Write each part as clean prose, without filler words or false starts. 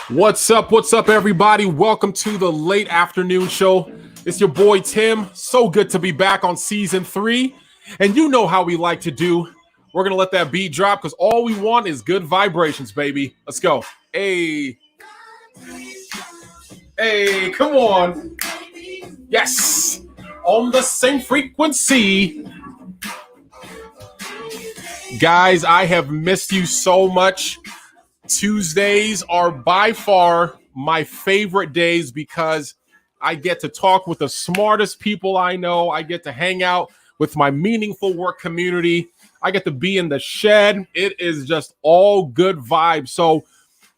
What's up, everybody? Welcome to the late afternoon show. It's your boy, Tim. So good to be back on season 3. And you know how we like to do. We're going to let that beat drop because all we want is good vibrations, baby. Let's go. Hey, come on. Yes. On the same frequency. Guys, I have missed you so much. Tuesdays are by far my favorite days because I get to talk with the smartest people I know. I get to hang out with my meaningful work community. I get to be in the shed. It is just all good vibes. So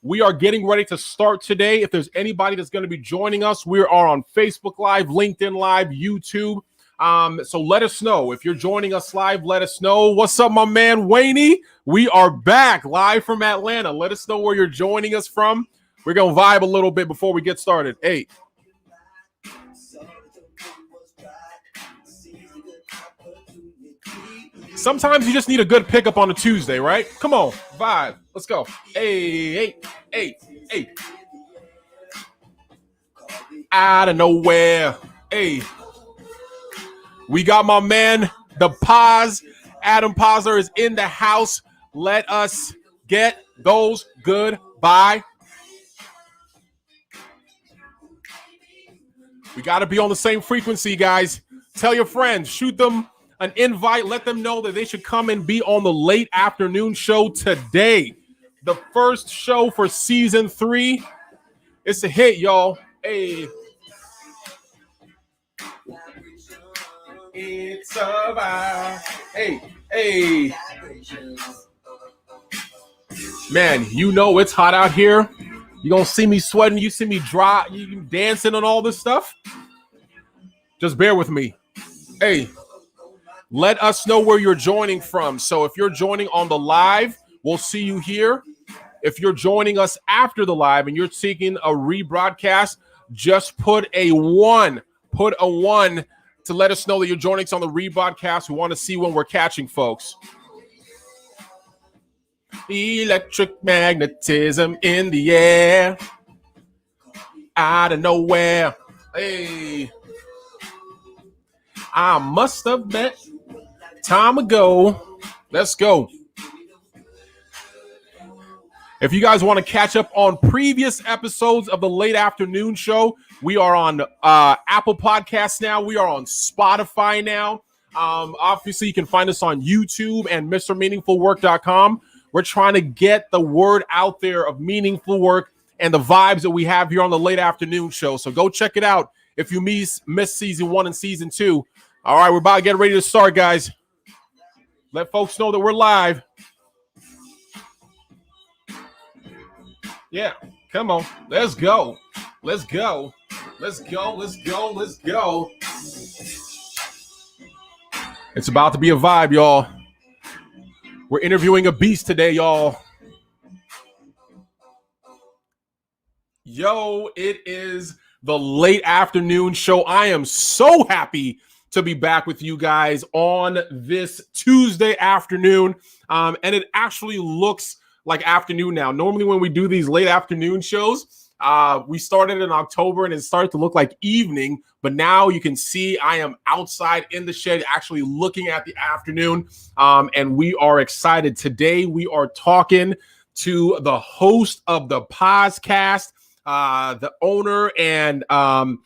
we are getting ready to start today. If there's anybody that's going to be joining us, we are on Facebook Live, LinkedIn Live, YouTube. So let us know. If you're joining us live, let us know. What's up, my man, Wayne? We are back live from Atlanta. Let us know where you're joining us from. We're going to vibe a little bit before we get started. Hey. Sometimes you just need a good pickup on a Tuesday, right? Come on, vibe. Let's go. Hey. Out of nowhere. Hey. We got my man, the Paz. Adam Posner is in the house. Let us get those goodbye. We got to be on the same frequency, guys. Tell your friends, shoot them an invite. Let them know that they should come and be on the late afternoon show today. The first show for season 3. It's a hit, y'all. Hey. It's a vibe. Hey. Man, you know it's hot out here. You're going to see me sweating. You see me dry. You dancing and all this stuff. Just bear with me. Hey, let us know where you're joining from. So if you're joining on the live, we'll see you here. If you're joining us after the live and you're seeking a rebroadcast, just put a 1. Put a 1 to let us know that you're joining us on the rebroadcast. We want to see when we're catching folks. Electric magnetism in the air. Out of nowhere. Hey. I must have bet time ago. Let's go. If you guys want to catch up on previous episodes of the late afternoon show, we are on Apple Podcasts now. We are on Spotify now. Obviously, you can find us on YouTube and MrMeaningfulWork.com. We're trying to get the word out there of meaningful work and the vibes that we have here on the late afternoon show. So go check it out if you miss season 1 and season 2. All right, we're about to get ready to start, guys. Let folks know that we're live. Yeah, come on. Let's go. It's about to be a vibe, y'all. We're interviewing a beast today, y'all. Yo, it is the late afternoon show. I am so happy to be back with you guys on this Tuesday afternoon. And it actually looks like afternoon now. Normally when we do these late afternoon shows, we started in October and it started to look like evening, but now you can see I am outside in the shed actually looking at the afternoon, and we are excited. Today we are talking to the host of the podcast, the owner and of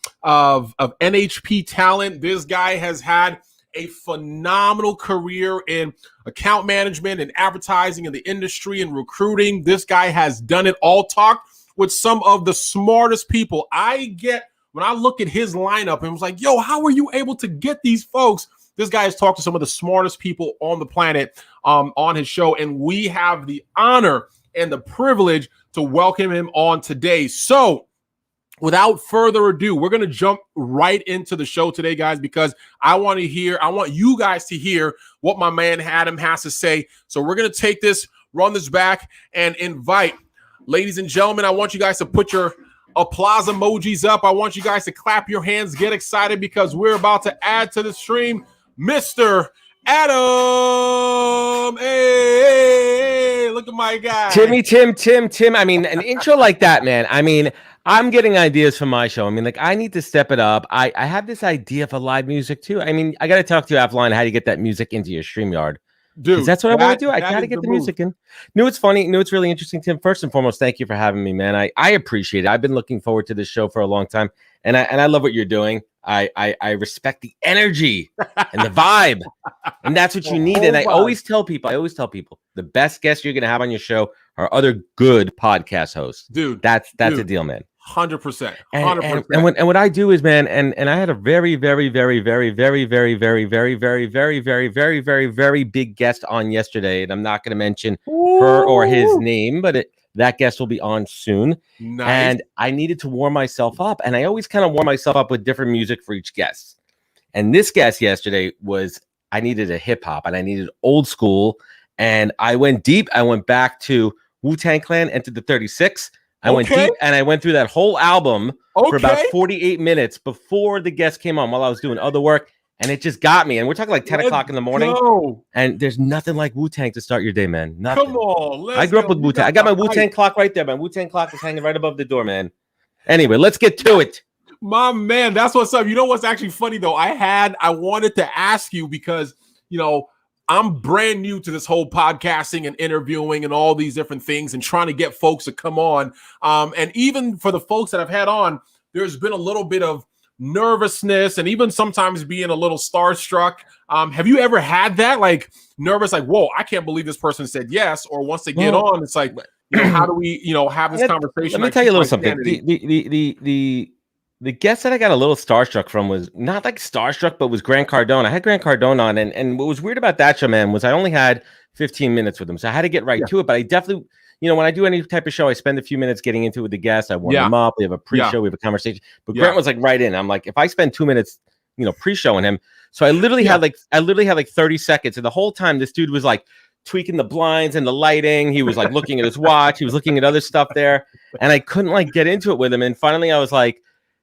NHP Talent. This guy has had a phenomenal career in account management and advertising in the industry and recruiting. This guy has done it all. Talked with some of the smartest people. When I look at his lineup and was like, yo, how are you able to get these folks? This guy has talked to some of the smartest people on the planet on his show. And we have the honor and the privilege to welcome him on today. So without further ado, we're going to jump right into the show today, guys, because I want you guys to hear what my man Adam has to say. So we're going to run this back and invite, ladies and gentlemen, I want you guys to put your applause emojis up. I want you guys to clap your hands, get excited, because we're about to add to the stream Mr. Adam. Hey, Look at my guy. Tim. I mean, an intro like that, man. I mean, I'm getting ideas for my show. I mean, like, I need to step it up. I have this idea for live music too. I mean, I got to talk to you offline how you get that music into your StreamYard. Dude, that's what I want to do. I got to get the music in. It's funny. It's really interesting, Tim. First and foremost, thank you for having me, man. I appreciate it. I've been looking forward to this show for a long time, and I love what you're doing. I respect the energy and the vibe, and that's what you need. And I always tell people, the best guests you're going to have on your show are other good podcast hosts. Dude, that's a deal, man. 100%. And what I do is, man, and I had a very big guest on yesterday, and I'm not going to mention her or his name, but that guest will be on soon. Nice. And I needed to warm myself up, and I always kind of warm myself up with different music for each guest. And this guest yesterday I needed a hip hop, and I needed old school, and I went deep. I went back to Wu-Tang Clan, Entered the 36. I went deep, and I went through that whole album for about 48 minutes before the guest came on while I was doing other work, and it just got me. And we're talking like 10 o'clock in the morning, and there's nothing like Wu-Tang to start your day, man. Nothing. Come on. I grew up with Wu-Tang. I got my Wu-Tang clock right there. My Wu-Tang clock is hanging right above the door, man. Anyway, let's get to it. My man, that's what's up. You know what's actually funny, though? I wanted to ask you because, I'm brand new to this whole podcasting and interviewing and all these different things and trying to get folks to come on. And even for the folks that I've had on, there's been a little bit of nervousness and even sometimes being a little starstruck. Have you ever had that? Like nervous, like, whoa, I can't believe this person said yes. Or once they get on, it's like, how do we, have this conversation? Let me tell you a little something. The guest that I got a little starstruck from was not like starstruck, but was Grant Cardone. I had Grant Cardone on, and what was weird about that show, man, was I only had 15 minutes with him. So I had to get right to it. But I definitely, when I do any type of show, I spend a few minutes getting into it with the guest. I warm them up. We have a pre-show. We have a conversation. But Grant was like right in. I'm like, if I spend 2 minutes, pre-showing him. So I literally had like 30 seconds. And the whole time this dude was like tweaking the blinds and the lighting. He was like looking at his watch. He was looking at other stuff there. And I couldn't like get into it with him. And finally I was like,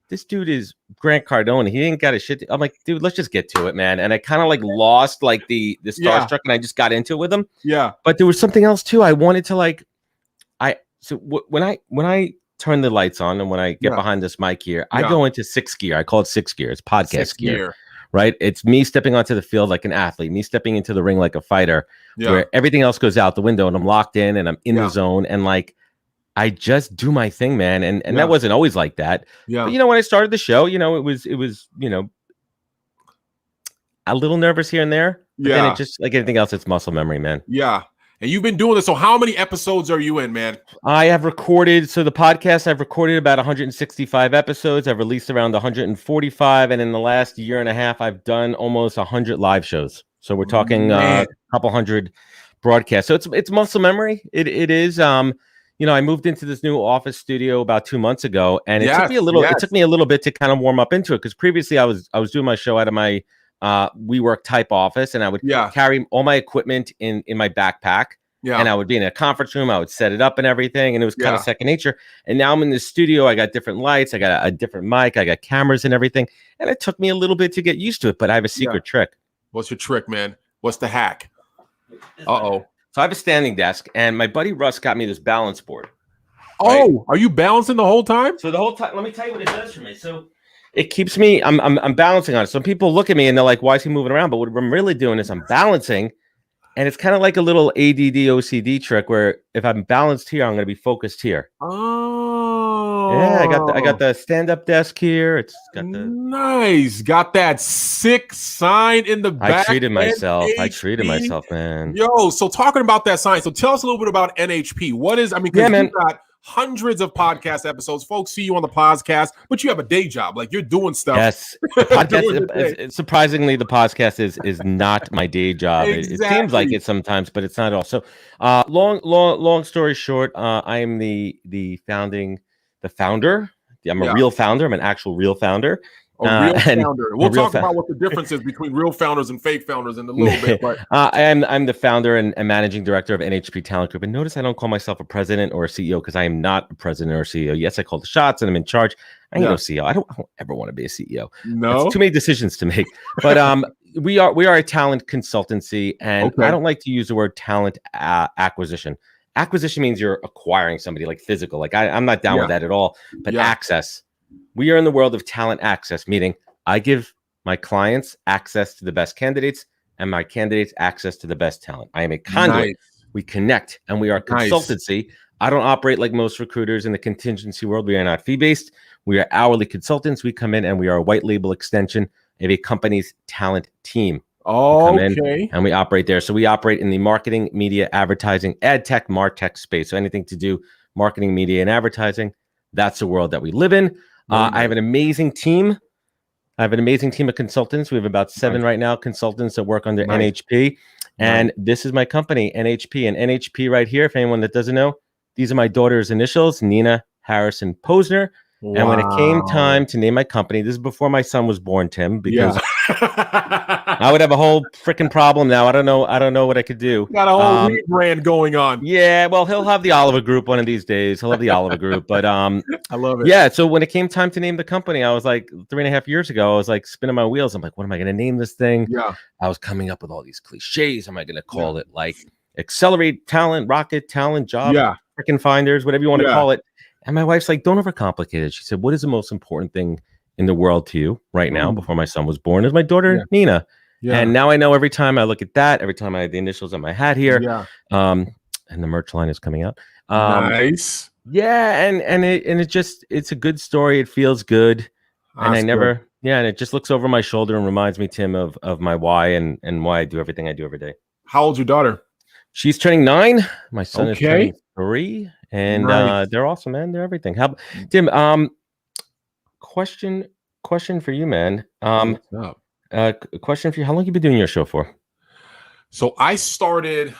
this dude is Grant Cardone. He ain't got a shit. I'm like, dude, let's just get to it, man. And I kind of like lost like the starstruck, and I just got into it with him. Yeah. But there was something else too. I wanted to like, when I turn the lights on and when I get behind this mic here, I go into sixth gear. I call it sixth gear. It's podcast gear, right? It's me stepping onto the field like an athlete, me stepping into the ring like a fighter, where everything else goes out the window and I'm locked in and I'm in the zone and like. I just do my thing, man. And that wasn't always like that. Yeah. But, when I started the show, it was, a little nervous here and there. But then it just like anything else, it's muscle memory, man. Yeah. And you've been doing this. So how many episodes are you in, man? I have recorded. So the podcast, I've recorded about 165 episodes. I've released around 145. And in the last year and a half, I've done almost 100 live shows. So we're talking a couple hundred broadcasts. So it's muscle memory. It is, I moved into this new office studio about 2 months ago, and it took me a little bit to kind of warm up into it because previously I was doing my show out of my WeWork type office, and I would carry all my equipment in my backpack, and I would be in a conference room. I would set it up and everything, and it was kind of second nature. And now I'm in the studio. I got different lights. I got a different mic. I got cameras and everything, and it took me a little bit to get used to it. But I have a secret trick. What's your trick, man? What's the hack? Uh-oh. So I have a standing desk, and my buddy Russ got me this balance board. Right? Oh, are you balancing the whole time? So the whole time, let me tell you what it does for me. So it keeps me, I'm balancing on it. So people look at me and they're like, why is he moving around? But what I'm really doing is I'm balancing, and it's kind of like a little ADD OCD trick where if I'm balanced here, I'm going to be focused here. Oh, yeah, I got the stand-up desk here. It's got the nice, got that sick sign in the back. I treated myself, man. Yo, so talking about that sign, so tell us a little bit about NHP. What is, because you got hundreds of podcast episodes. Folks see you on the podcast, but you have a day job. Like you're doing stuff. Yes. Surprisingly, the podcast is not my day job. Exactly. It seems like it sometimes, but it's not at all. So long story short, I am the founder. I'm a real founder. I'm an actual real founder. A real founder. We'll talk about what the difference is between real founders and fake founders in a little bit. But I'm the founder and managing director of NHP Talent Group. And notice I don't call myself a president or a CEO because I am not a president or a CEO. Yes, I call the shots and I'm in charge. I ain't no CEO. I don't ever want to be a CEO. No, it's too many decisions to make. But we are a talent consultancy, and I don't like to use the word talent acquisition. Acquisition means you're acquiring somebody, like physical. Like I'm not down with that at all. But access, we are in the world of talent access, meaning I give my clients access to the best candidates and my candidates access to the best talent. I am a conduit. Nice. We connect, and we are consultancy. I don't operate like most recruiters in the contingency world. We are not fee-based. We are hourly consultants. We come in and we are a white label extension of a company's talent team. Oh, we come in and we operate there. So we operate in the marketing, media, advertising, ad tech, martech space. So anything to do marketing, media, and advertising, that's the world that we live in. I have an amazing team. I have an amazing team of consultants. We have about 7 right now, consultants that work under NHP. And this is my company, NHP. And NHP right here, if anyone that doesn't know, these are my daughter's initials, Nina Harrison Posner. Wow. And when it came time to name my company, this is before my son was born, Tim, because I would have a whole freaking problem now. I don't know what I could do. Got a whole rebrand going on. Yeah, well, he'll have the Oliver Group one of these days. He'll have the Oliver Group. But I love it. Yeah, so when it came time to name the company, I was like 3.5 years ago, I was like spinning my wheels. I'm like, what am I going to name this thing? Yeah. I was coming up with all these cliches. Am I going to call it like Accelerate Talent, Rocket Talent, Job, freaking Finders, whatever you want to call it? And my wife's like, don't overcomplicate it. She said, what is the most important thing in the world to you right now before my son was born? Is my daughter, Nina. Yeah. And now I know every time I look at that, every time I have the initials on my hat here, and the merch line is coming out. Nice. Yeah, and it's a good story. It feels good. And and it just looks over my shoulder and reminds me, Tim, of my why and why I do everything I do every day. How old's your daughter? She's turning 9. My son is turning 3. And they're awesome, man. They're everything. How, Tim? Question for you, man. Question for you. How long have you been doing your show for? So I started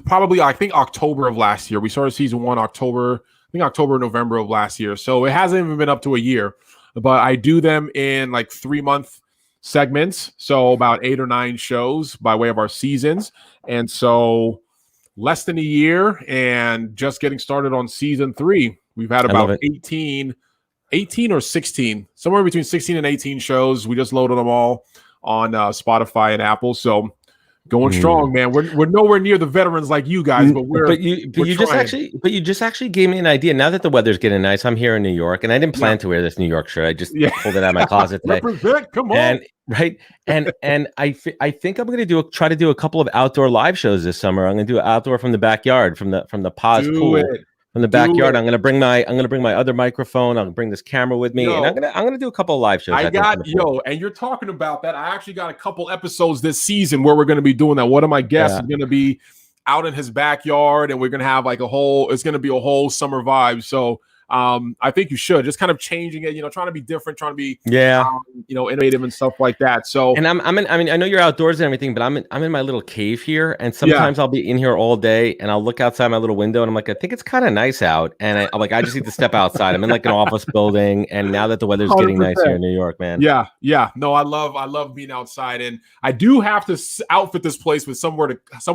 probably, I think, October of last year. We started season 1 October, November of last year. So it hasn't even been up to a year, but I do them in like 3-month segments. So about 8 or 9 shows by way of our seasons. And so less than a year and just getting started on season 3. We've had about 18 or 16, somewhere between 16 and 18 shows. We just loaded them all on Spotify and Apple. So going strong, man. We're nowhere near the veterans like you guys, but you just actually gave me an idea. Now that the weather's getting nice, I'm here in New York, and I didn't plan to wear this New York shirt. I just pulled it out of my closet today. Come on. And I think I'm going to try to do a couple of outdoor live shows this summer. I'm going to do outdoor from the backyard, from the Paz pool. From the backyard, I'm gonna bring my other microphone. I'll bring this camera with me, and I'm gonna do a couple of live shows. And you're talking about that. I actually got a couple episodes this season where we're gonna be doing that. One of my guests is gonna be out in his backyard, and we're gonna have like it's gonna be a whole summer vibe. So I think you should just kind of changing it, trying to be different, trying to be innovative and stuff like that. So, and I know you're outdoors and everything, but I'm in my little cave here, and sometimes I'll be in here all day, and I'll look outside my little window, and I'm like, I think it's kind of nice out, and I'm like, I just need to step outside. I'm in like an office building, and now that the weather's getting nice here in New York, man. Yeah. No, I love being outside, and I do have to outfit this place with some way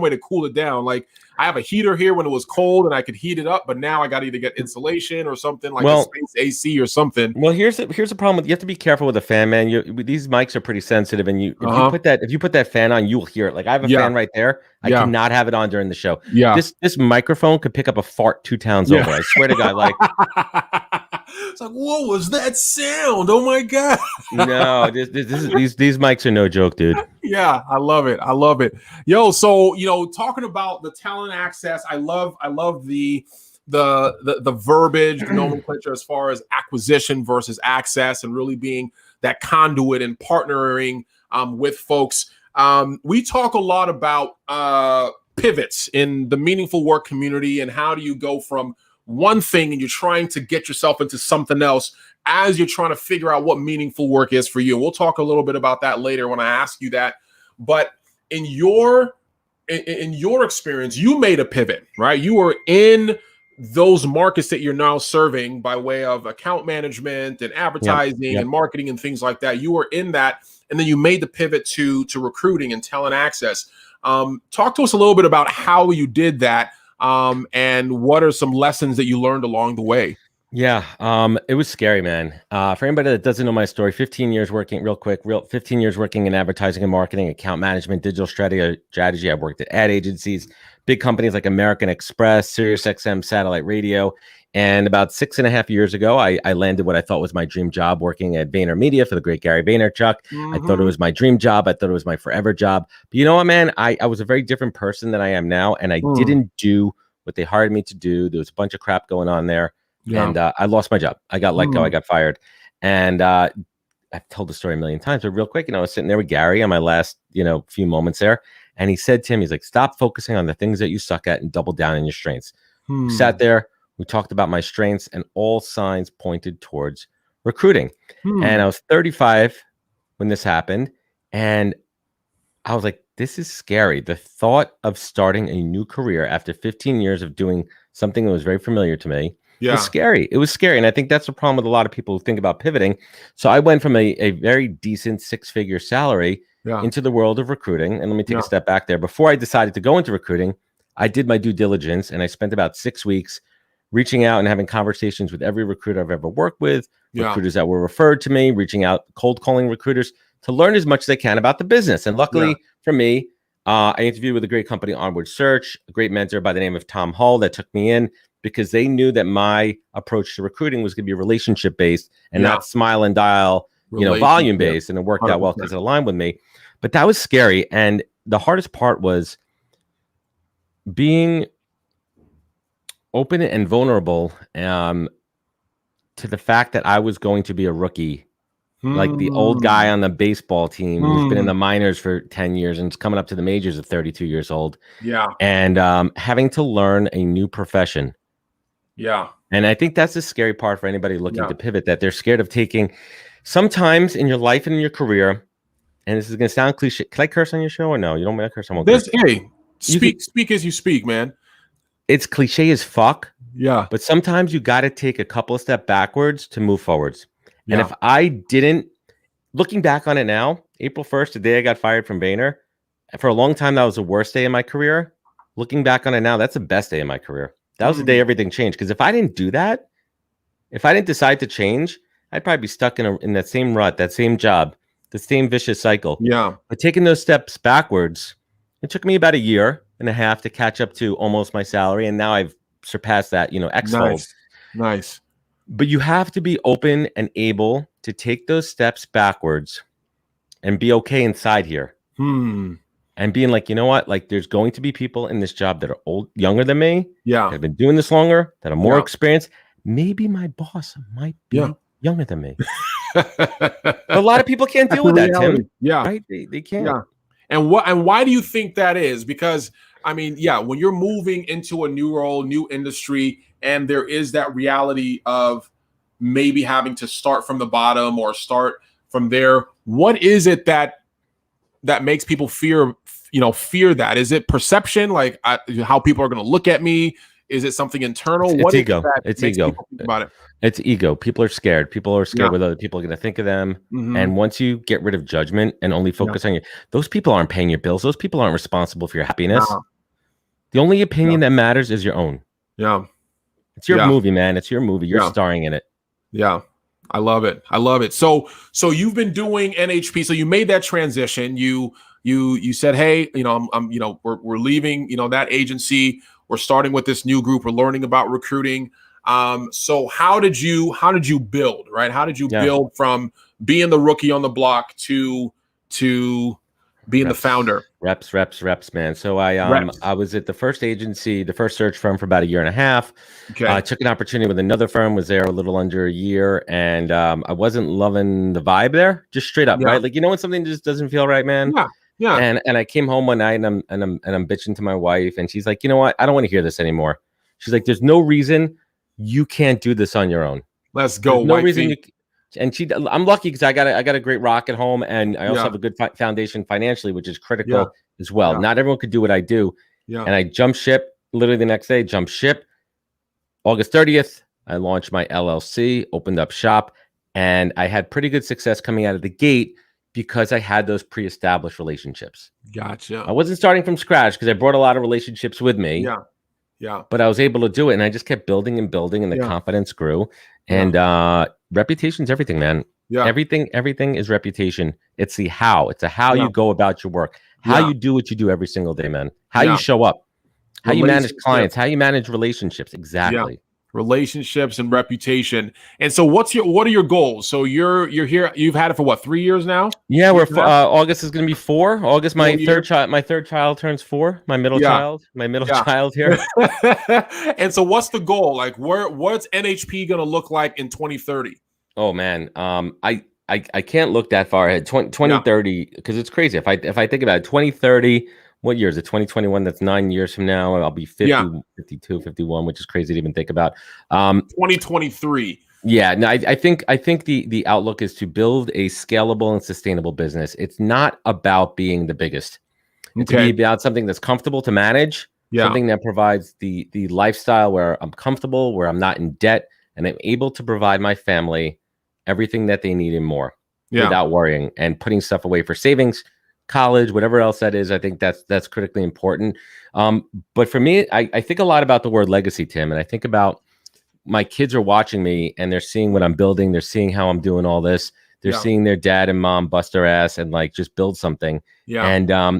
to cool it down. Like I have a heater here when it was cold, and I could heat it up, but now I got to either get insulation or something like a space AC or something. Well, here's the problem with you have to be careful with the fan, man. These mics are pretty sensitive, and if you put that fan on, you'll hear it. Like I have a fan right there. I cannot have it on during the show. Yeah, this microphone could pick up a fart 2 towns over. I swear to God, like it's like, what was that sound? Oh my God! No, these mics are no joke, dude. Yeah, I love it. Yo, so talking about the talent access, I love the verbiage, the nomenclature as far as acquisition versus access, and really being that conduit and partnering with folks. We talk a lot about pivots in the meaningful work community, and how do you go from one thing and you're trying to get yourself into something else as you're trying to figure out what meaningful work is for you. And we'll talk a little bit about that later when I ask you that. But in your experience, you made a pivot, right? You were in those markets that you're now serving by way of account management and advertising and marketing and things like that. You were in that, and then you made the pivot to recruiting and talent access. Talk to us a little bit about how you did that, and what are some lessons that you learned along the way? Yeah, it was scary, man. For anybody that doesn't know my story, 15 years working, 15 years working in advertising and marketing, account management, digital strategy. I've worked at ad agencies, big companies like American Express, SiriusXM satellite radio. And about 6.5 years ago, I landed what I thought was my dream job working at VaynerMedia for the great Gary Vaynerchuk. I thought it was my dream job. I thought it was my forever job. But you know what, man? I was a very different person than I am now, and I didn't do what they hired me to do. There was a bunch of crap going on there. Yeah. And I lost my job. I got let go. I got fired. And I've told the story a million times, but real quick, I was sitting there with Gary on my last, few moments there. And he said to him, he's like, stop focusing on the things that you suck at and double down on your strengths. We sat there. We talked about my strengths, and all signs pointed towards recruiting. And I was 35 when this happened. And I was like, this is scary. The thought of starting a new career after 15 years of doing something that was very familiar to me. It was scary. It was scary. And I think that's the problem with a lot of people who think about pivoting. So I went from a very decent 6-figure salary into the world of recruiting. And let me take a step back there. Before I decided to go into recruiting, I did my due diligence, and I spent about 6 weeks reaching out and having conversations with every recruiter I've ever worked with, recruiters that were referred to me, reaching out, cold calling recruiters to learn as much as I can about the business. And luckily for me, I interviewed with a great company, Onward Search, a great mentor by the name of Tom Hull that took me in, because they knew that my approach to recruiting was going to be relationship based and not smile and dial, volume based. And it worked out well because it aligned with me. But that was scary. And the hardest part was being open and vulnerable to the fact that I was going to be a rookie, like the old guy on the baseball team who's been in the minors for 10 years and is coming up to the majors at 32 years old. And having to learn a new profession. And I think that's the scary part for anybody looking to pivot, that they're scared of taking sometimes in your life and in your career. And this is going to sound cliche. Can I curse on your show or no? You don't want to curse? Hey, speak as you speak, man. It's cliche as fuck. But sometimes you got to take a couple of steps backwards to move forwards. And if I didn't, looking back on it now, April 1st, the day I got fired from Vayner, for a long time, that was the worst day of my career. Looking back on it now, that's the best day of my career. That was the day everything changed. Because if I didn't do that, if I didn't decide to change, I'd probably be stuck in that same rut, that same job, the same vicious cycle. But taking those steps backwards, it took me about 1.5 years to catch up to almost my salary. And now I've surpassed that, X-fold. Nice. But you have to be open and able to take those steps backwards and be okay inside here. And being like, you know what? Like, there's going to be people in this job that are younger than me, that have been doing this longer, that are more experienced. Maybe my boss might be younger than me. But a lot of people can't deal with that, Tim. Right? They can't. And why do you think that is? Because I mean, when you're moving into a new role, new industry, and there is that reality of maybe having to start from the bottom or start from there, what is it that makes people fear that? Is it perception, like how people are going to look at me? Is it something internal? It's ego. It's ego. Think about it? It's ego. People are scared. People are scared what other people are going to think of them. And once you get rid of judgment and only focus on those people aren't paying your bills. Those people aren't responsible for your happiness. The only opinion that matters is your own. It's your movie, man. It's your movie. You're starring in it. I love it. So you've been doing NHP. So you made that transition. You said, hey, we're leaving, that agency. We're starting with this new group. We're learning about recruiting. So how did you build, right? How did you build from being the rookie on the block to being the founder? Reps, man. So I was at the first agency, the first search firm for about 1.5 years. I took an opportunity with another firm, was there a little under 1 year, and I wasn't loving the vibe there, just straight up, right? Like, when something just doesn't feel right, man. And I came home one night and I'm bitching to my wife, and she's like, you know what? I don't want to hear this anymore. She's like, there's no reason you can't do this on your own. Let's go. There's no reason I'm lucky because I got a great rock at home, and I also have a good foundation financially, which is critical as well. Not everyone could do what I do. And I jumped ship literally the next day, August 30th. I launched my LLC, opened up shop, and I had pretty good success coming out of the gate because I had those pre-established relationships. Gotcha. I wasn't starting from scratch because I brought a lot of relationships with me. Yeah. but I was able to do it, and I just kept building and building, and the Yeah. confidence grew. Yeah. And reputation's everything, man. Yeah. Everything is reputation. It's the how. It's a how Yeah. you go about your work, how Yeah. you do what you do every single day, man. How Yeah. you show up, how you manage Relationships. clients, how you manage relationships. Yeah. Exactly. Relationships and reputation. And so what are your goals? So you're here, you've had it for what, 3 years now? Yeah, August is going to be 4. August, my 4 third years? child, turns 4. My middle Yeah. child here. And so what's the goal? Like what's NHP going to look like in 2030? Oh man, I can't look that far ahead. 2030, because it's crazy. If I think about it, 2030, what year is it? 2021. That's 9 years from now. I'll be 50, Yeah. 52, 51, which is crazy to even think about. 2023. Yeah, no, I think the outlook is to build a scalable and sustainable business. It's not about being the biggest. It's to be about something that's comfortable to manage, something that provides the lifestyle where I'm comfortable, where I'm not in debt, and I'm able to provide my family everything that they need and more without worrying, and putting stuff away for savings, college, whatever else that is. I think that's critically important. But for me, I think a lot about the word legacy, Tim, and I think about my kids are watching me and they're seeing what I'm building. They're seeing how I'm doing all this. They're seeing their dad and mom bust their ass and like just build something. Yeah. And, I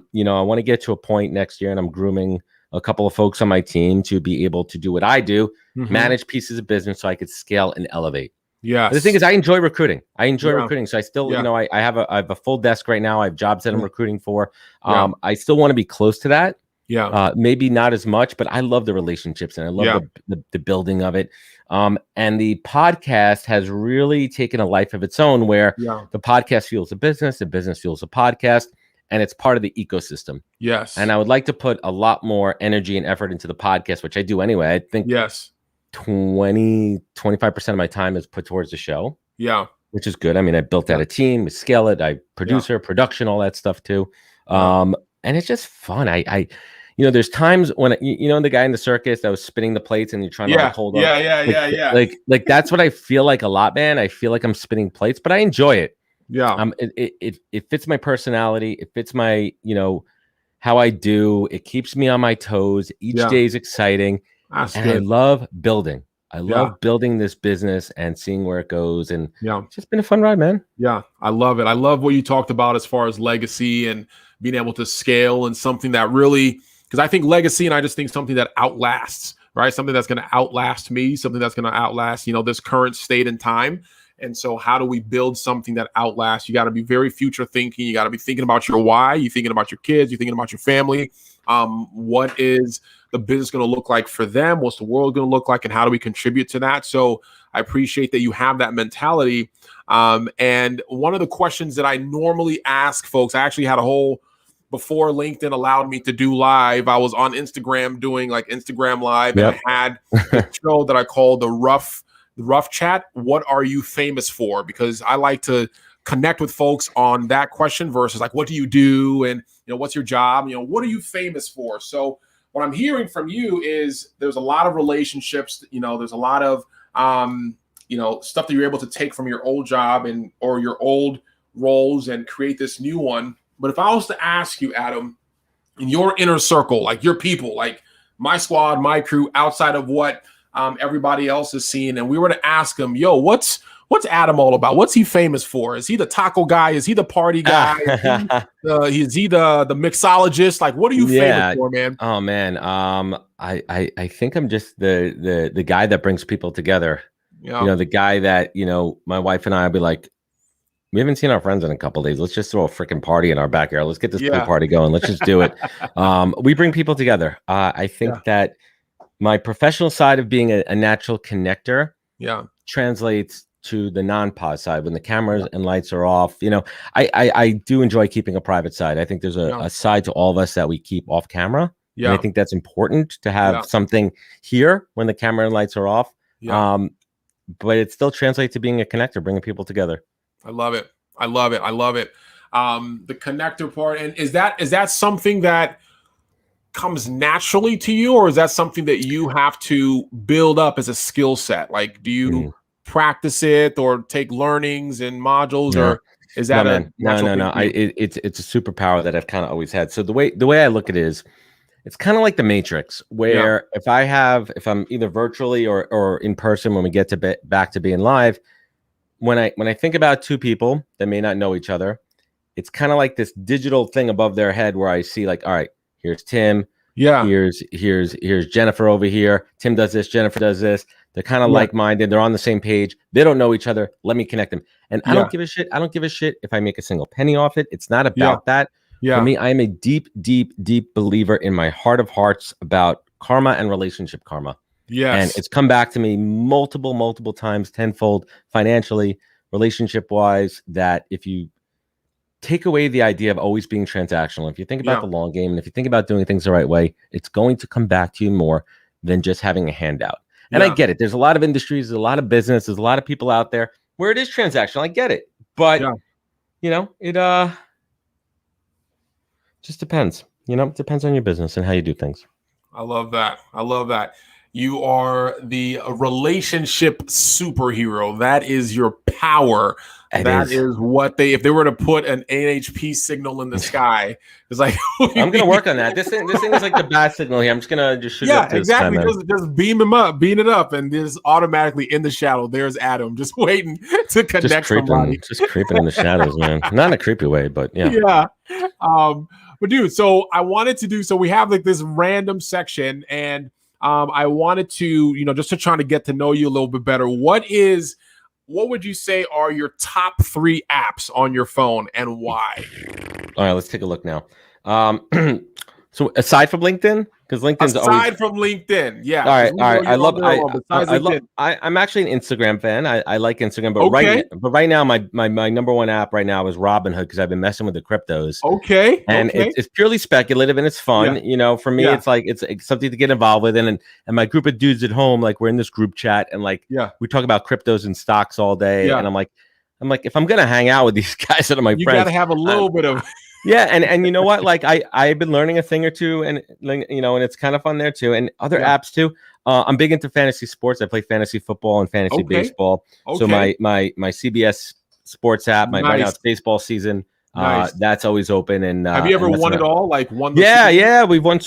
want to get to a point next year, and I'm grooming a couple of folks on my team to be able to do what I do, manage pieces of business so I could scale and elevate. Yeah. The thing is, I enjoy recruiting. So I still, I have a full desk right now. I have jobs that I'm recruiting for. I still want to be close to that. Yeah. Maybe not as much, but I love the relationships and I love the building of it. And the podcast has really taken a life of its own, where the podcast fuels the business fuels the podcast, and it's part of the ecosystem. Yes. And I would like to put a lot more energy and effort into the podcast, which I do anyway. I think 25% of my time is put towards the show. Yeah. Which is good. I mean, I built out a team, scale it, I production, all that stuff too. And it's just fun. I there's times when the guy in the circus that was spinning the plates and you're trying to like hold up. Like that's what I feel like a lot, man. I feel like I'm spinning plates, but I enjoy it. Yeah. It fits my personality. It fits my, how I do. It keeps me on my toes. Each day is exciting. That's and good. I love building. I love building this business and seeing where it goes. And it's just been a fun ride, man. Yeah, I love it. I love what you talked about as far as legacy and being able to scale, and something that really, because I think legacy, and I just think something that outlasts, right? Something that's going to outlast me, something that's going to outlast, this current state and time. And so how do we build something that outlasts? You got to be very future thinking. You got to be thinking about your why. You're thinking about your kids. You're thinking about your family. What is the business going to look like for them? What's the world going to look like? And how do we contribute to that? So I appreciate that you have that mentality. And one of the questions that I normally ask folks, I actually had a whole, before LinkedIn allowed me to do live, I was on Instagram doing like Instagram live, and I had a show that I called the rough chat. What are you famous for? Because I like to connect with folks on that question versus like, what do you do? And, what's your job? What are you famous for? So what I'm hearing from you is there's a lot of relationships, there's a lot of, stuff that you're able to take from your old job or your old roles and create this new one. But if I was to ask you, Adam, in your inner circle, like your people, like my squad, my crew, outside of what everybody else is seeing, and we were to ask them, yo, what's Adam all about? What's he famous for? Is he the taco guy? Is he the party guy? Is he the mixologist? Like, what are you famous for, man? Oh man, I think I'm just the guy that brings people together. The guy that my wife and I will be like, we haven't seen our friends in a couple of days. Let's just throw a freaking party in our backyard. Let's get this pool party going. Let's just do it. We bring people together. I think that my professional side of being a natural connector translates to the non-pause side when the cameras and lights are off. I do enjoy keeping a private side. I think there's a side to all of us that we keep off camera. And I think that's important to have something here when the camera and lights are off. But it still translates to being a connector, bringing people together. I love it. The connector part. And is that something that comes naturally to you, or is that something that you have to build up as a skill set? Like, do you practice it or take learnings and modules, or is that no? It's a superpower that I've kind of always had. So the way I look at it is, it's kind of like the Matrix, where if I'm either virtually or in person when we get to back to being live, when I think about two people that may not know each other, it's kind of like this digital thing above their head where I see like, all right, here's Tim. Yeah. Here's Jennifer over here. Tim does this, Jennifer does this. They're kind of like-minded. They're on the same page. They don't know each other. Let me connect them. And I don't give a shit. I don't give a shit if I make a single penny off it. It's not about that. For me, I am a deep, deep, deep believer in my heart of hearts about karma and relationship karma. Yes. And it's come back to me multiple times, tenfold, financially, relationship-wise, that if you take away the idea of always being transactional, if you think about the long game, and if you think about doing things the right way, it's going to come back to you more than just having a handout. And I get it. There's a lot of industries, there's a lot of business, there's a lot of people out there where it is transactional. I get it. But, it just depends. It depends on your business and how you do things. I love that. You are the relationship superhero. That is your power. That is what if they were to put an NHP signal in the sky, it's like I'm gonna work on that. This thing is like the bat signal here. I'm just gonna shoot it up to exactly. Just beam him up, beam it up, and there's automatically in the shadow. There's Adam just waiting to connect somebody. Just creeping in the shadows, man. Not in a creepy way, but yeah. Yeah. But dude, so I wanted to do so. We have like this random section, and I wanted to, just to try to get to know you a little bit better. What would you say are your top 3 apps on your phone and why? All right, let's take a look now. So aside from LinkedIn, because LinkedIn's from LinkedIn, yeah. All right. I'm actually an Instagram fan. I like Instagram, but right now my number one app right now is Robinhood because I've been messing with the cryptos. Okay. And it's purely speculative and it's fun. For me, it's like it's something to get involved with. And my group of dudes at home, like we're in this group chat and we talk about cryptos and stocks all day. And I'm like, if I'm gonna hang out with these guys that are my friends, you gotta have a little bit of and you know what? Like I've been learning a thing or two, and and it's kind of fun there too, and other apps too. I'm big into fantasy sports. I play fantasy football and fantasy baseball. So my CBS sports app, right now it's baseball season. That's always open. And have you ever won it all? Like won? We've won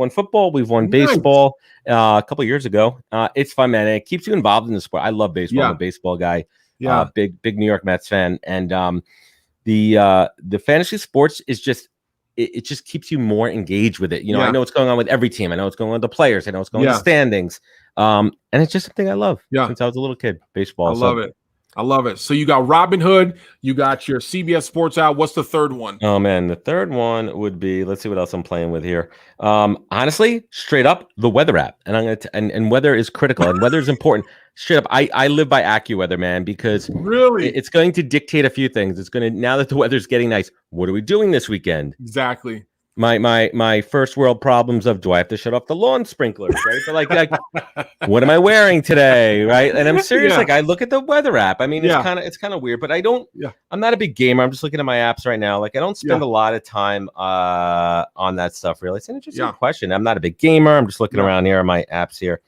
football, we've won baseball a couple of years ago. It's fun, man. And it keeps you involved in the sport. I love baseball. I'm a baseball guy. Big New York Mets fan, and the fantasy sports is just it just keeps you more engaged with it. I know what's going on with every team. I know what's going on with the players. I know what's going on with the standings. And it's just something I love since I was a little kid. Baseball. I love it. So you got Robinhood, you got your CBS Sports out. What's the third one? Oh man, the third one would be, let's see what else I'm playing with here. Honestly, straight up, the weather app. And I'm and weather is critical and weather is important. Straight up, I live by AccuWeather, man, because it's going to dictate a few things. It's going to, now that the weather's getting nice, what are we doing this weekend? Exactly. My first world problems of, do I have to shut off the lawn sprinklers, right? But like what am I wearing today, right? And I'm serious. Like I look at the weather app. I mean, it's kind of weird, but I'm not a big gamer. I'm just looking at my apps right now. Like I don't spend a lot of time on that stuff, really. It's an interesting question. I'm not a big gamer. I'm just looking around here on my apps here.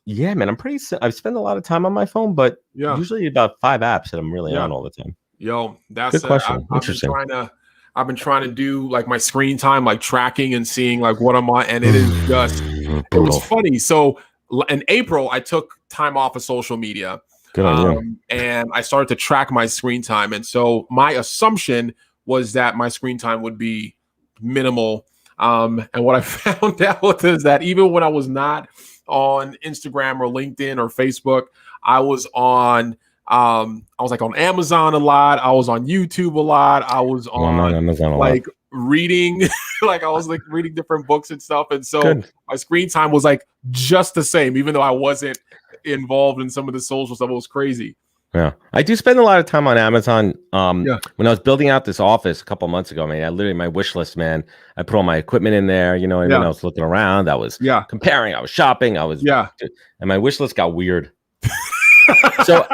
Yeah, man, I've spent a lot of time on my phone, but usually about 5 apps that I'm really on all the time. Yo, that's good question. Interesting. I've been trying to do like my screen time, like tracking and seeing like what I'm on, and it is just it was funny. So in April, I took time off of social media, and I started to track my screen time. And so my assumption was that my screen time would be minimal. And what I found out is that even when I was not on Instagram or LinkedIn or Facebook, I was like on Amazon a lot. I was on YouTube a lot. I was on Amazon like reading, like I was like reading different books and stuff. And so my screen time was like just the same, even though I wasn't involved in some of the social stuff. It was crazy. Yeah, I do spend a lot of time on Amazon. When I was building out this office a couple of months ago, man, I literally my wish list, man. I put all my equipment in there. I was looking around. I was comparing. I was shopping. And my wish list got weird. so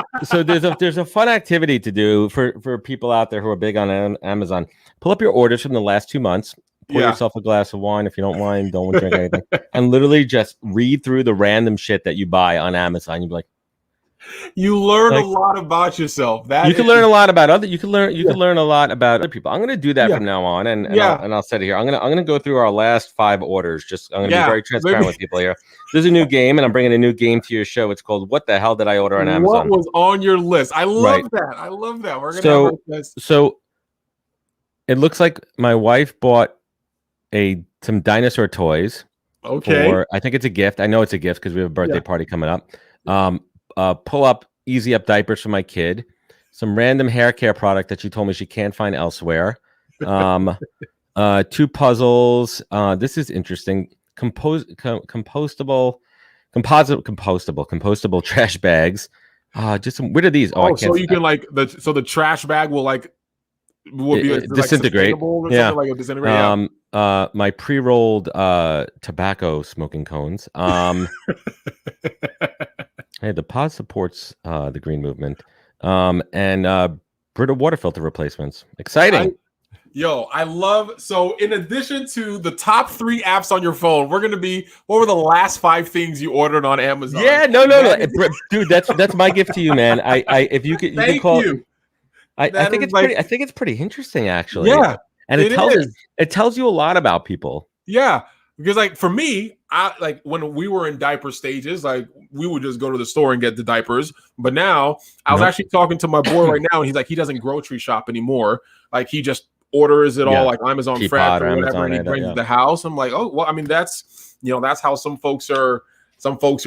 there's a fun activity to do for people out there who are big on Amazon. Pull up your orders from the last 2 months. Pour yourself a glass of wine if you don't mind. Don't drink anything, and literally just read through the random shit that you buy on Amazon. You'd be like, You learn a Like, lot about yourself. you can learn a lot about other. You can learn a lot about other people. I'm going to do that Yeah. from now on, and Yeah. I'll set it here. I'm gonna go through our last 5 orders. I'm gonna be Yeah. very transparent with people here. There's a new game, and I'm bringing a new game to your show. It's called "What the Hell Did I Order on What Amazon?" was on your list? I Right. love that. I love that. We're gonna have our best. So it looks like my wife bought some dinosaur toys. Okay. I think it's a gift. I know it's a gift because we have a birthday Yeah. party coming up. Pull up, easy up diapers for my kid. Some random hair care product that she told me she can't find elsewhere. 2 puzzles. This is interesting. Compostable trash bags. Just some. What are these? I Oh, so can't. you can the trash bag will be disintegrate. Or Yeah. something, like disintegrate. My pre-rolled tobacco smoking cones. Hey, the pod supports the green movement. And Brita water filter replacements. Exciting. I love. So in addition to the top 3 apps on your phone, we're gonna be what were the last 5 things you ordered on Amazon? Yeah, no, dude. That's my gift to you, man. If you could, you can call it. I think it's pretty. I think it's pretty interesting, actually. Yeah, and it tells you a lot about people. Yeah, because for me, I when we were in diaper stages, we would just go to the store and get the diapers. But now I was actually talking to my boy right now, and he's like, he doesn't grocery shop anymore. Like he just orders it all like Amazon Fresh or whatever, and he brings it to the house. I'm like, oh well, I mean that's how some folks are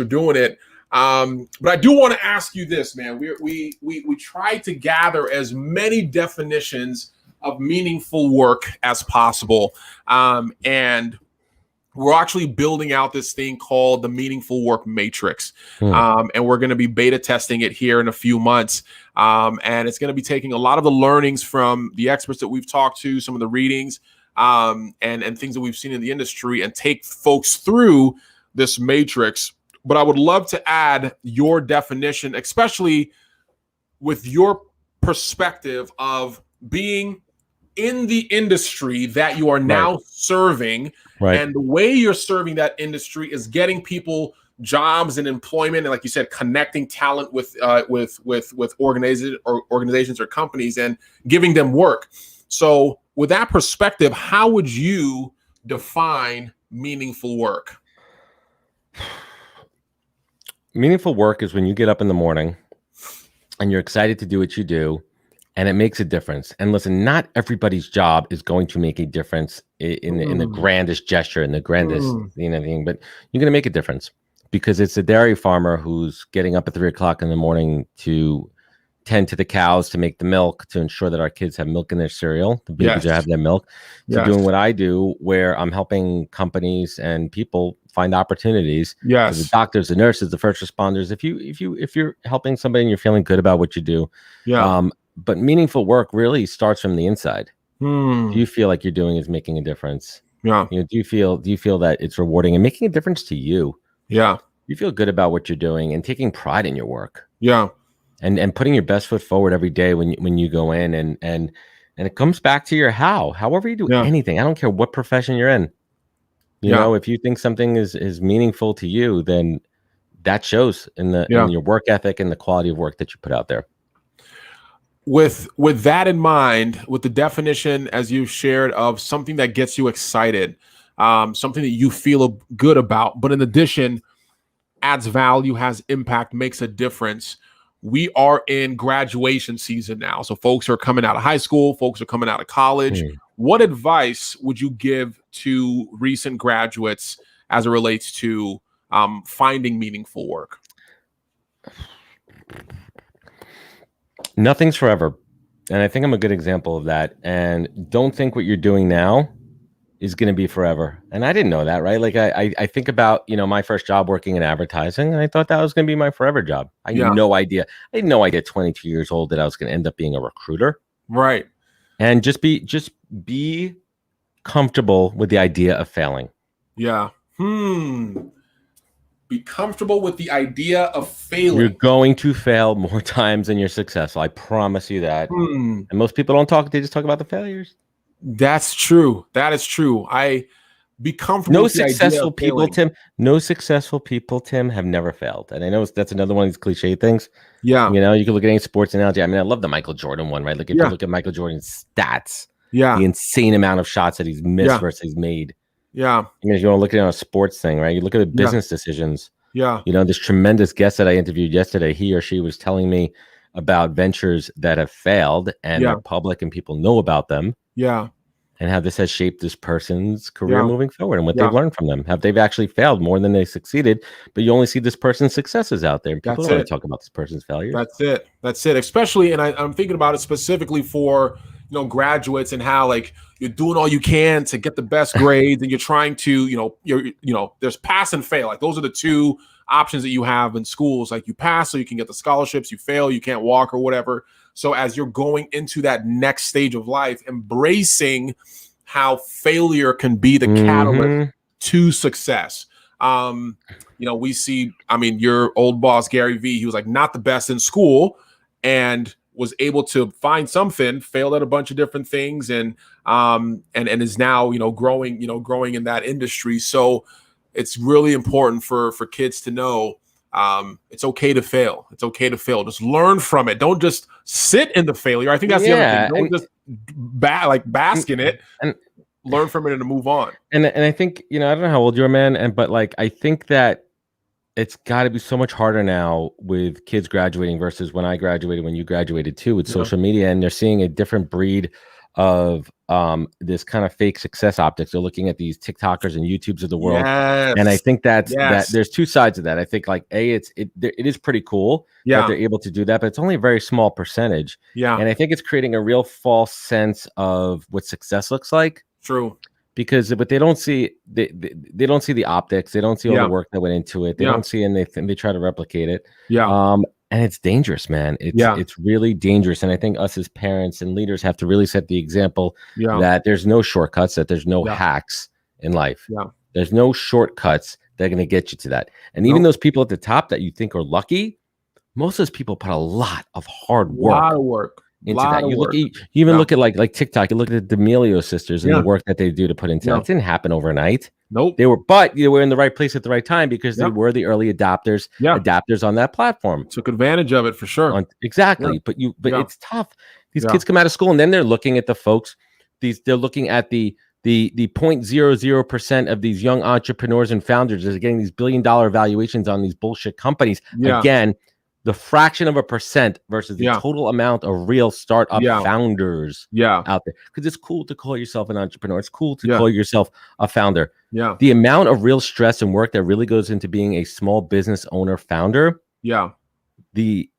doing it. But I do want to ask you this, man. We try to gather as many definitions of meaningful work as possible, and we're actually building out this thing called the Meaningful Work Matrix, and we're going to be beta testing it here in a few months, and it's going to be taking a lot of the learnings from the experts that we've talked to, some of the readings, and things that we've seen in the industry, and take folks through this matrix. But I would love to add your definition, especially with your perspective of being in the industry that you are now serving. Right. And the way you're serving that industry is getting people jobs and employment, and like you said, connecting talent with organizations or companies and giving them work. So with that perspective, how would you define meaningful work? Meaningful work is when you get up in the morning and you're excited to do what you do, and it makes a difference. And listen, not everybody's job is going to make a difference in the grandest gesture and the grandest thing, but you're going to make a difference because it's a dairy farmer who's getting up at 3:00 in the morning to tend to the cows, to make the milk, to ensure that our kids have milk in their cereal, the babies have their milk, to doing what I do, where I'm helping companies and people find opportunities. The doctors, the nurses, the first responders. If you're helping somebody and you're feeling good about what you do, but meaningful work really starts from the inside. Do you feel like you're doing is making a difference? Do you feel that it's rewarding and making a difference to you? You feel good about what you're doing and taking pride in your work. And putting your best foot forward every day when you go in, and it comes back to your however you do anything. I don't care what profession you're in. You know, if you think something is meaningful to you, then that shows in your work ethic and the quality of work that you put out there. With that in mind, with the definition as you shared of something that gets you excited, something that you feel good about, but in addition, adds value, has impact, makes a difference. We are in graduation season now. So folks are coming out of high school, folks are coming out of college. What advice would you give to recent graduates as it relates to finding meaningful work? Nothing's forever. And I think I'm a good example of that. And don't think what you're doing now is going to be forever. And I didn't know that, right? Like I think about, my first job working in advertising, and I thought that was going to be my forever job. I had no idea. I had no idea 22 years old that I was going to end up being a recruiter. Right. And just be comfortable with the idea of failing. Be comfortable with the idea of failing. You're going to fail more times than you're successful. I promise you that. And most people don't talk. They just talk about the failures. That's true. That is true. be comfortable with the idea of failing. No successful people, Tim, have never failed. And I know that's another one of these cliche things. Yeah. You know, you can look at any sports analogy. I mean, I love the Michael Jordan one, right? Like if you look at Michael Jordan's stats, the insane amount of shots that he's missed versus he's made. Yeah. I mean, if you want to look at it on a sports thing, right? You look at the business decisions. Yeah. You know, this tremendous guest that I interviewed yesterday, he or she was telling me about ventures that have failed and they're public and people know about them. Yeah. And how this has shaped this person's career moving forward and what they've learned from them. Have they've actually failed more than they succeeded, but you only see this person's successes out there. And people don't want to talk about this person's failures. That's it. Especially, and I'm thinking about it specifically for, you know, graduates and how like you're doing all you can to get the best grades and you're trying to, there's pass and fail. Like those are the two options that you have in schools. Like you pass so you can get the scholarships, you fail, you can't walk or whatever. So as you're going into that next stage of life, embracing how failure can be the catalyst to success. We see, I mean, your old boss, Gary Vee, he was like not the best in school and was able to find something, failed at a bunch of different things and is now, growing in that industry. So it's really important for kids to know it's okay to fail. It's okay to fail. Just learn from it. Don't just sit in the failure. I think that's the other thing. Don't just bask in it and learn from it and move on. And I think, I don't know how old you are, man. But like, I think that it's got to be so much harder now with kids graduating versus when I graduated, when you graduated too, with social media, and they're seeing a different breed of this kind of fake success optics. They're looking at these TikTokers and YouTubes of the world, and I think that there's two sides of that. I think like it is pretty cool that they're able to do that, but it's only a very small percentage. Yeah, and I think it's creating a real false sense of what success looks like. True. Because what they don't see, they don't see the optics. They don't see all the work that went into it. They don't see, and they try to replicate it. Yeah. And it's dangerous, man. It's really dangerous. And I think us as parents and leaders have to really set the example that there's no shortcuts, that there's no hacks in life. Yeah. There's no shortcuts that are going to get you to that. And even those people at the top that you think are lucky, most of those people put a lot of hard work. A lot of work. Into that. You even look at like TikTok, you look at the D'Amelio sisters and the work that they do to put into that. It didn't happen overnight. Nope. They were in the right place at the right time because they were the early adapters on that platform. Took advantage of it for sure. Exactly. Yeah. But it's tough. These kids come out of school and then they're looking at the folks, they're looking at the 0.00% of these young entrepreneurs and founders that are getting these billion-dollar valuations on these bullshit companies. Yeah. Again, the fraction of a percent versus the total amount of real startup founders out there. Because it's cool to call yourself an entrepreneur. It's cool to call yourself a founder. Yeah. The amount of real stress and work that really goes into being a small business owner founder. Yeah. The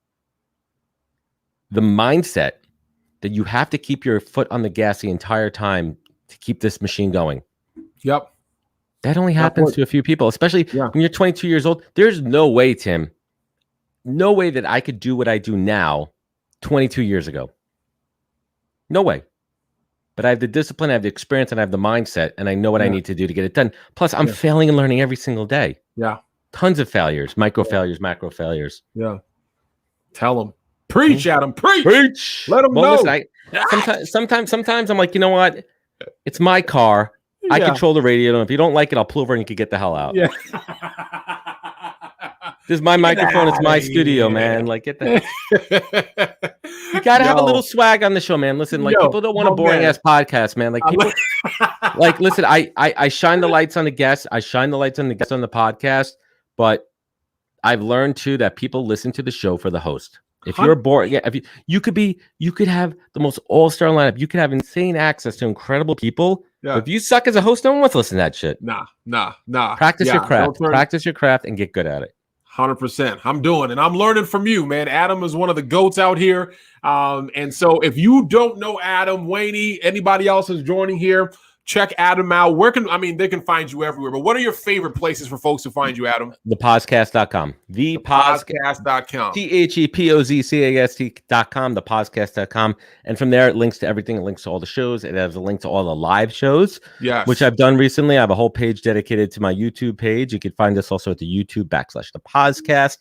mindset that you have to keep your foot on the gas the entire time to keep this machine going. Yep. That only happens to a few people, especially when you're 22 years old. There's no way, Tim. No way that I could do what I do now 22 years ago. No way. But I have the discipline, I have the experience, and I have the mindset, and I know what I need to do to get it done. Plus, I'm failing and learning every single day. Yeah. Tons of failures, micro failures, macro failures. Yeah. Tell them. Preach, Adam. Preach. Let them know. Listen, sometimes I'm like, you know what? It's my car. I control the radio. And if you don't like it, I'll pull over and you can get the hell out. Yeah. This is my microphone. It's my studio, man. Like, get that. You gotta have a little swag on the show, man. Listen, like people don't want a boring ass podcast, man. Like people, like listen. I shine the lights on the guests. I shine the lights on the guests on the podcast. But I've learned too that people listen to the show for the host. If you're bored, if you could have the most all-star lineup. You could have insane access to incredible people. Yeah. But if you suck as a host, no one wants to listen to that shit. Nah. Practice your craft. Practice your craft and get good at it. 100%. I'm doing, and I'm learning from you, man. Adam is one of the GOATs out here. And so if you don't know Adam, Wayne, anybody else is joining here, check Adam out. They can find you everywhere, but what are your favorite places for folks to find you, Adam? Thepodcast.com. Thepodcast.com. THEPOZCAST.com, thepodcast.com. And from there, it links to everything. It links to all the shows. It has a link to all the live shows, which I've done recently. I have a whole page dedicated to my YouTube page. You can find us also at the YouTube /thepodcast.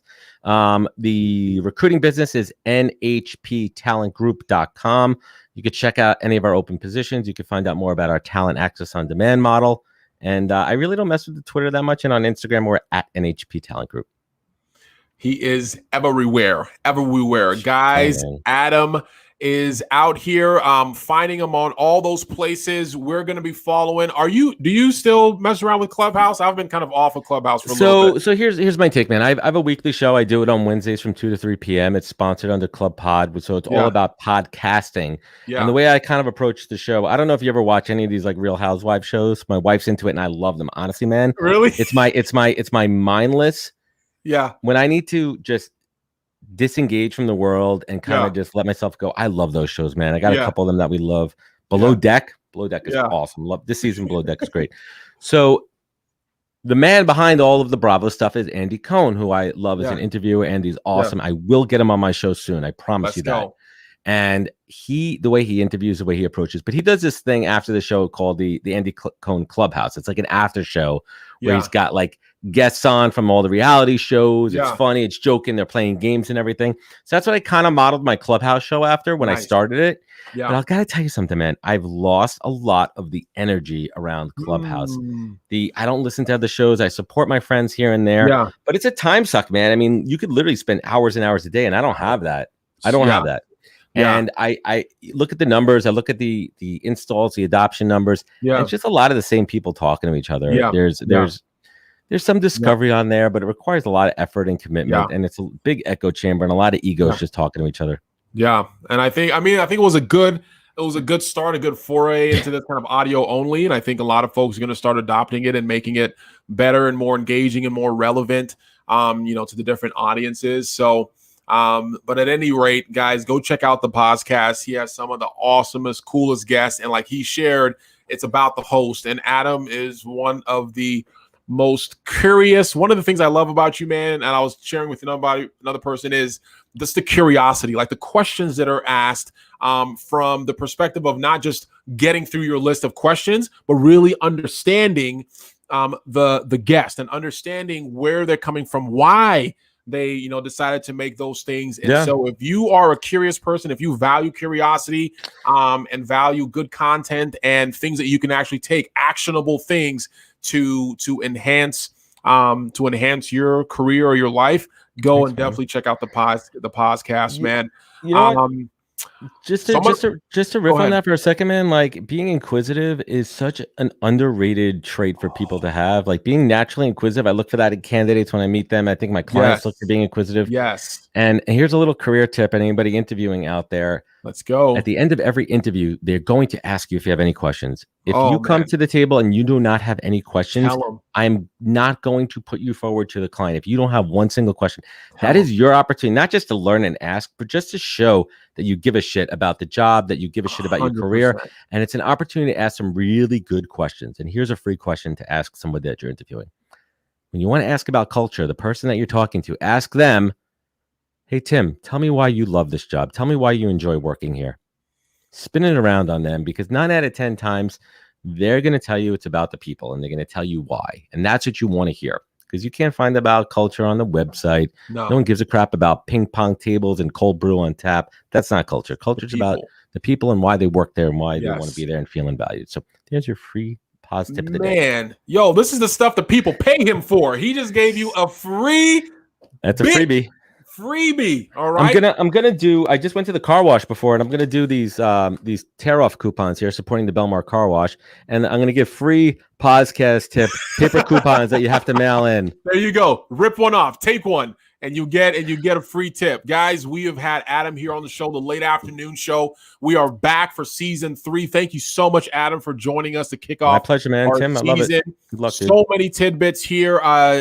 The recruiting business is NHPTalentGroup.com. You could check out any of our open positions. You can find out more about our talent access on demand model. And I really don't mess with the Twitter that much. And on Instagram, we're at NHP Talent Group. He is everywhere. Guys, Adam is out here. Finding him on all those places. We're going to be following. Do you still mess around with Clubhouse? I've been kind of off of Clubhouse for a little bit. So here's my take, man. I have a weekly show. I do it on Wednesdays from 2 to 3 p.m. It's sponsored under Club Pod. So it's all about podcasting. Yeah. And the way I kind of approach the show, I don't know if you ever watch any of these like Real Housewives shows. My wife's into it and I love them. Honestly, man. Really? It's my mindless. Yeah. When I need to just disengage from the world and kind of just let myself go. I love those shows, man. I got a couple of them that we love. Below Deck is awesome. Love this season. Below Deck is great. So the man behind all of the Bravo stuff is Andy Cohen, who I love as an interviewer. Andy's awesome. I will get him on my show soon. I promise you that. And the way he interviews, the way he approaches, but he does this thing after the show called the Andy Cohen Clubhouse. It's like an after show where he's got like guests on from all the reality shows. It's funny, it's joking, they're playing games and everything. So that's what I kind of modeled my Clubhouse show after when I started it. Yeah. But I gotta tell you something, man. I've lost a lot of the energy around Clubhouse. I don't listen to other shows. I support my friends here and there. Yeah. But it's a time suck, man. I mean, you could literally spend hours and hours a day, and I don't have that. I don't have that. And I look at the numbers. I look at the installs, the adoption numbers. Yeah, it's just a lot of the same people talking to each other. Yeah. There's some discovery on there, but it requires a lot of effort and commitment, and it's a big echo chamber and a lot of egos just talking to each other. Yeah, and I think it was a good start, a good foray into this kind of audio only, and I think a lot of folks are going to start adopting it and making it better and more engaging and more relevant, to the different audiences. So. But at any rate, guys, go check out the podcast. He has some of the awesomest, coolest guests. And like he shared, it's about the host. And Adam is one of the most curious. One of the things I love about you, man, and I was sharing with another person, is just the curiosity, like the questions that are asked from the perspective of not just getting through your list of questions, but really understanding the guest and understanding where they're coming from, why they decided to make those things. And so if you are a curious person, if you value curiosity and value good content and things that you can actually take, actionable things to enhance your career or your life, go and definitely check out the podcast, man. You know just to riff on that for a second, man, like being inquisitive is such an underrated trait for people to have. Like being naturally inquisitive, I look for that in candidates when I meet them. I think my clients look for being inquisitive. Yes. And here's a little career tip, and anybody interviewing out there. Let's go. At the end of every interview, they're going to ask you if you have any questions. If you come to the table and you do not have any questions, I'm not going to put you forward to the client. If you don't have one single question, that is your opportunity, not just to learn and ask, but just to show that you give a shit about the job, that you give a shit about 100%. Your career. And it's an opportunity to ask some really good questions. And here's a free question to ask somebody that you're interviewing. When you want to ask about culture, the person that you're talking to, ask them, hey, Tim, tell me why you love this job. Tell me why you enjoy working here. Spin it around on them, because 9 out of 10 times, they're going to tell you it's about the people, and they're going to tell you why. And that's what you want to hear, because you can't find about culture on the website. No one gives a crap about ping pong tables and cold brew on tap. That's not culture. Culture's about the people and why they work there and why they want to be there and feeling valued. So there's your free positive of the day. Man, yo, this is the stuff that people pay him for. He just gave you a free. That's a freebie. All right. I'm gonna do. I just went to the car wash before, and I'm gonna do these tear off coupons here supporting the Belmar Car Wash, and I'm gonna give free podcast tip paper coupons that you have to mail in. There you go. Rip one off. Take one. And you get a free tip. Guys, we have had Adam here on the show, the late afternoon show. We are back for season 3. Thank you so much, Adam, for joining us to kick off. My pleasure, man. Tim, I love it. Good luck, dude. So many tidbits here.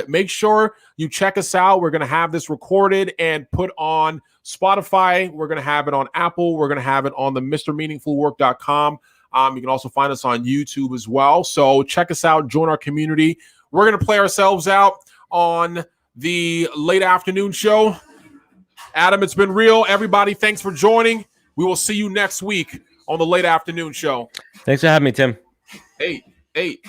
Make sure you check us out. We're going to have this recorded and put on Spotify. We're going to have it on Apple. We're going to have it on the MrMeaningfulWork.com. You can also find us on YouTube as well. So check us out. Join our community. We're going to play ourselves out on the late afternoon show. Adam, it's been real. Everybody, thanks for joining. We will see you next week on the late afternoon show. Thanks for having me, Tim. Hey.